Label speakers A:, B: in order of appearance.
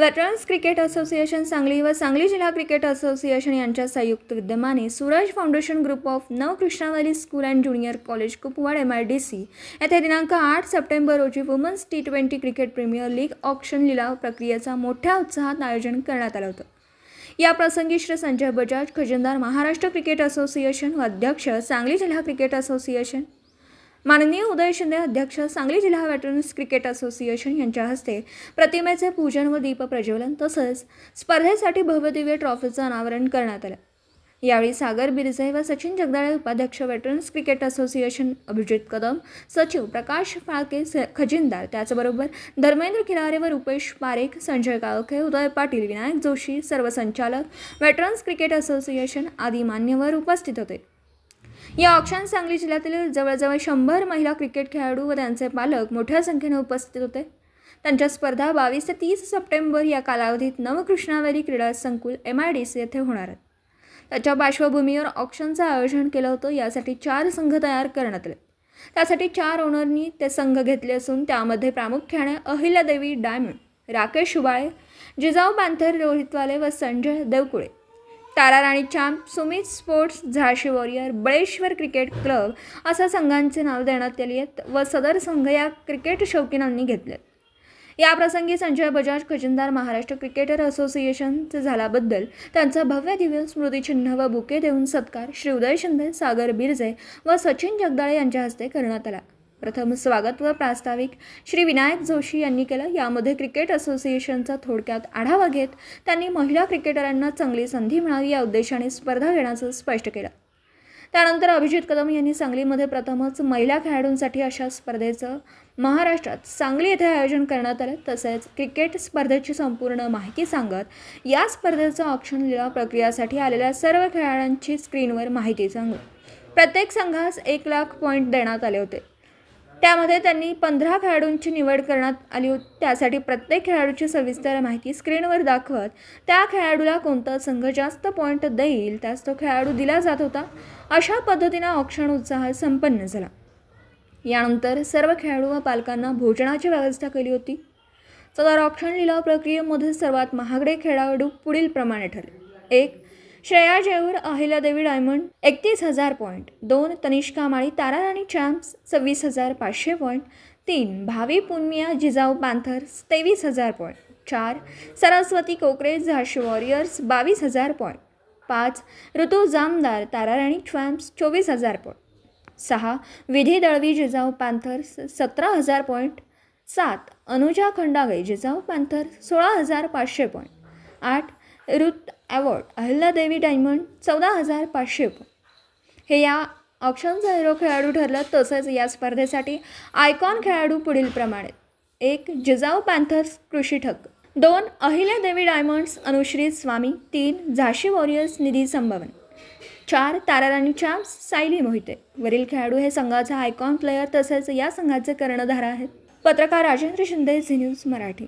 A: Veterans cricket association Sangli व सांगली जिल्हा cricket association यांच्या संयुक्त विद्यमाने Suraj foundation group of Navkrishnavali school and junior college Kupwad MIDC येथे दिनांक 8 सप्टेंबर रोजी women's T20 cricket premier league auction लिलाव प्रक्रियेचा मोठ्या उत्साहात आयोजन करण्यात आलं होतं। या प्रसंगी श्री संजय बजाज खजिनदार महाराष्ट्र क्रिकेट असोसिएशन व अध्यक्ष सांगली जिल्हा क्रिकेट असोसिएशन, माननीय उदय शिंदे अध्यक्ष सांगली जिल्हा वेटरन्स क्रिकेट असोसिएशन यांच्या हस्ते प्रतिमेचे पूजन व दीप प्रज्वलन तसेच स्पर्धेसाठी भव्यदिव्य ट्रॉफीचे अनावरण करण्यात आले। यावेळी सागर बिरजे व सचिन जगदाळे उपाध्यक्ष veterans cricket association, Abhijit Kadam सचिव, प्रकाश फाळके खजिनदार, त्याचबरोबर धर्मेंद्र खिलारे व रुपेश पारेख, संजय काळके, उदय पाटील, विनायक जोशी, सर्व संचालक वेटरन्स क्रिकेट असोसिएशन आदी मान्यवर उपस्थित होते। या ऑक्शन सांगली जिल्ह्यातील जवळजवळ 100 महिला क्रिकेट खेळाडू व त्यांचे पालक मोठ्या संख्येने उपस्थित होते। त्यांच्या स्पर्धा 22 ते 30 सप्टेंबर या कालावधीत नवकृष्णावली क्रीडा संकुल MIDC येथे होणार आहेत। त्याच्या पार्श्वभूमीवर ऑक्शनचं आयोजन केलं होतं। यासाठी 4 संघ तयार करण्यात आले। त्यासाठी 4 ओनरनी ते संघ घेतले असून त्यामध्ये प्रामुख्याने अहिल्यादेवी डायमंड, राकेश शुबाळे, जिजाऊ पॅन्थर रोहितवाले व संजय देवकुळे, तारा राणी चॅम्प, सुमित स्पोर्ट्स, झाशी वॉरियर, बळेश्वर क्रिकेट क्लब अशा संघांचे नाव देण्यात आले आहेत व सदर संघ या क्रिकेट शौकीनांनी घेतले। या प्रसंगी संजय बजाज खजिनदार महाराष्ट्र क्रिकेटर असोसिएशनचे झाल्याबद्दल त्यांचा भव्य दिव्य स्मृतिचिन्ह व बुके देऊन सत्कार श्री उदय शिंदे, सागर बिरजे व सचिन जगदाळे यांच्या हस्ते करण्यात आला। प्रथम स्वागत व प्रास्ताविक श्री विनायक जोशी यांनी केलं। यामध्ये क्रिकेट असोसिएशनचा थोडक्यात आढावा घेत त्यांनी महिला क्रिकेटरांना चांगली संधी मिळावी या उद्देशाने स्पर्धा घेण्याचं स्पष्ट केलं। त्यानंतर अभिजित कदम यांनी सांगलीमध्ये प्रथमच महिला खेळाडूंसाठी अशा स्पर्धेचं महाराष्ट्रात सांगली येथे आयोजन करण्यात आलं। तसेच क्रिकेट स्पर्धेची संपूर्ण माहिती सांगत या स्पर्धेचं ऑक्शन लिलाव प्रक्रियेसाठी आलेल्या सर्व खेळाडूंची स्क्रीनवर माहिती सांगून प्रत्येक संघास 1 लाख पॉईंट देण्यात आले होते। त्यामध्ये त्यांनी 15 खेळाडूंची निवड करण्यात आली होती। त्यासाठी प्रत्येक खेळाडूची सविस्तर माहिती स्क्रीनवर दाखवत त्या खेळाडूला कोणता संघ जास्त पॉईंट देईल त्यास तो खेळाडू दिला जात होता। अशा पद्धतीने ऑक्शन उत्साहात संपन्न झाला। यानंतर सर्व खेळाडू व पालकांना भोजनाची व्यवस्था केली होती। सदर ऑक्शन लिलाव प्रक्रियेमध्ये सर्वात महागडे खेळाडू पुढील प्रमाणे ठरले। 1. Shreya Jeur, Ahilyadevi diamond 31,000 point. 2. तनिष्का माळी, तारा राणी चॅम्प्स 26,500 पॉईंट। 3. भावी पुनमिया, जिजाऊ पॅन्थर्स 23,000 पॉईंट। 4. सरस्वती कोकरे, झाशी वॉरियर्स 22,000 पॉईंट। 5. ऋतू जामदार, तारा राणी चॅम्प्स 24,000 पॉईंट। 6. विधी Dalvi, Jijau Panthers 17,000 point. 7. Anuja Khandagale, Jijau Panthers 16,500 point. 8. Ruth award, Ahilyadevi diamond 14,500 point. हे या ऑक्शनचा हिरो खेळाडू ठरला। तसेच या स्पर्धेसाठी आयकॉन खेळाडू पुढील प्रमाणे: 1. जिजाऊ पॅन्थर्स कृषी ठक्क, 2. अहिल्यादेवी डायमंड्स अनुश्री स्वामी, 3. झाशी वॉरियर्स निधी संभवन, 4. तारा राणी चॅम्प्स सायली मोहिते। वरील खेळाडू हे संघाचा आयकॉन प्लेयर तसेच या संघाचे कर्णधार आहेत। पत्रकार राजेंद्र शिंदे, झी न्यूज मराठी।